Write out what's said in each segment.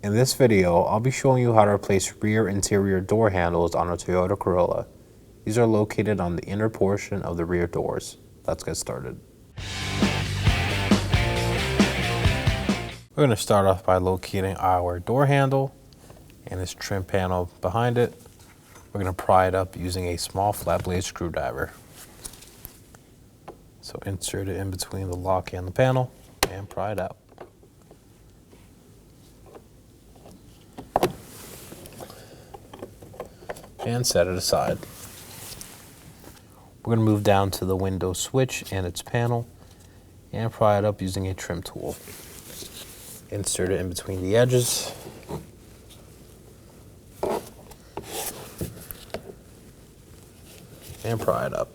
In this video, I'll be showing you how to replace rear interior door handles on a Toyota Corolla. These are located on the inner portion of the rear doors. Let's get started. We're going to start off by locating our door handle and its trim panel behind it. We're going to pry it up using a small flat blade screwdriver. So insert it in between the lock and the panel and pry it out. And set it aside. We're going to move down to the window switch and its panel and pry it up using a trim tool. Insert it in between the edges. And pry it up.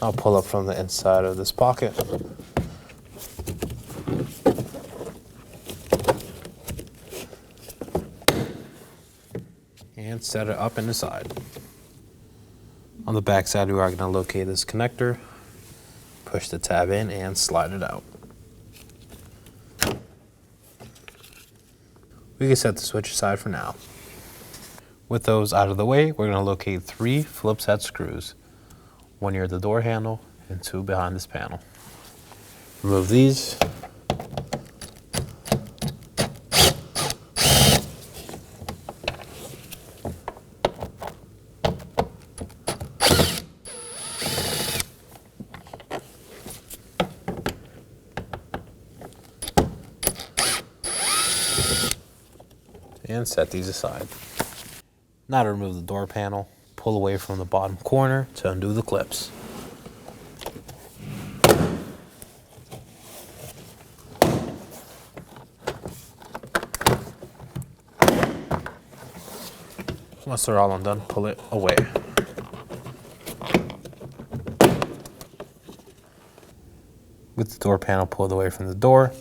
I'll pull up from the inside of this pocket. And set it up in the side. On the back side, we are going to locate this connector, push the tab in and slide it out. We can set the switch aside for now. With those out of the way, we're going to locate 3 Phillips head screws. 1 near the door handle and 2 behind this panel. Remove these. And set these aside. Now to remove the door panel, pull away from the bottom corner to undo the clips. Once they're all undone, pull it away. With the door panel pulled away from the door,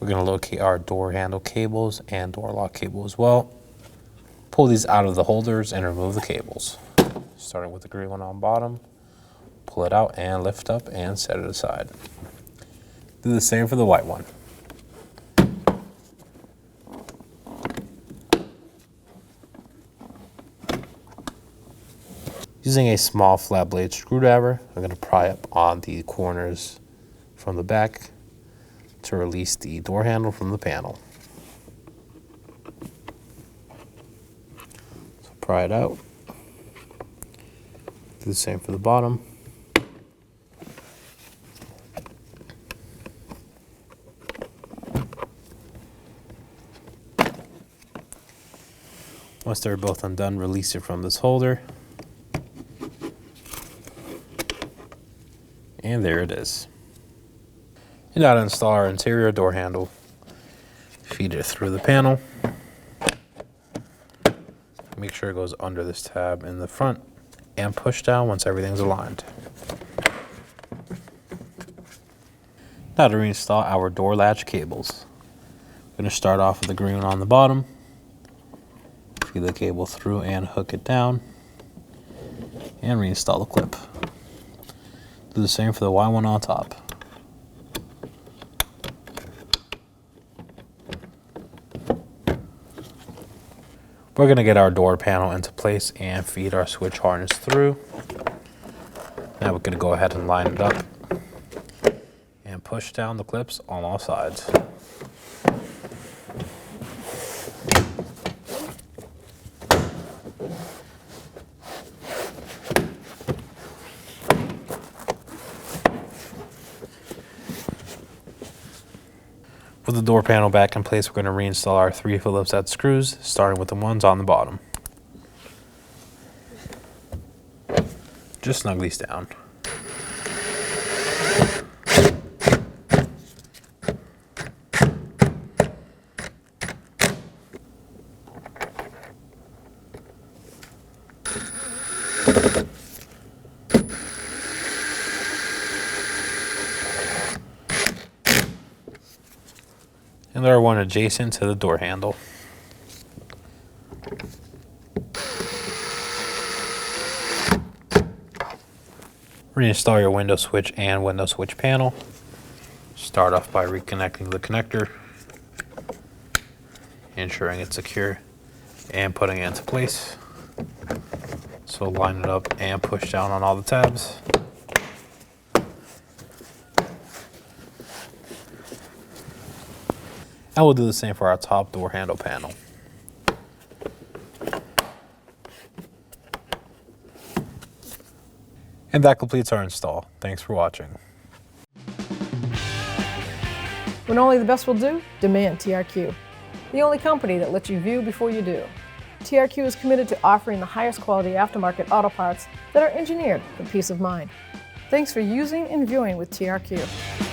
we're going to locate our door handle cables and door lock cable as well. Pull these out of the holders and remove the cables. Starting with the green one on bottom, pull it out and lift up and set it aside. Do the same for the white one. Using a small flat blade screwdriver, I'm going to pry up on the corners from the back to release the door handle from the panel. So pry it out. Do the same for the bottom. Once they're both undone, release it from this holder. And there it is. And now to install our interior door handle. Feed it through the panel. Make sure it goes under this tab in the front and push down once everything's aligned. Now to reinstall our door latch cables. I'm going to start off with the green one on the bottom. Feed the cable through and hook it down. And reinstall the clip. Do the same for the white one on top. We're going to get our door panel into place and feed our switch harness through. Now we're going to go ahead and line it up and push down the clips on all sides. With the door panel back in place, we're going to reinstall our 3 Phillips head screws, starting with the ones on the bottom. Just snug these down. and there are one adjacent to the door handle. Reinstall your window switch and window switch panel. Start off by reconnecting the connector, ensuring it's secure, and putting it into place. So line it up and push down on all the tabs. And we'll do the same for our top door handle panel. And that completes our install. Thanks for watching. When only the best will do, demand TRQ. The only company that lets you view before you do. TRQ is committed to offering the highest quality aftermarket auto parts that are engineered for peace of mind. Thanks for using and viewing with TRQ.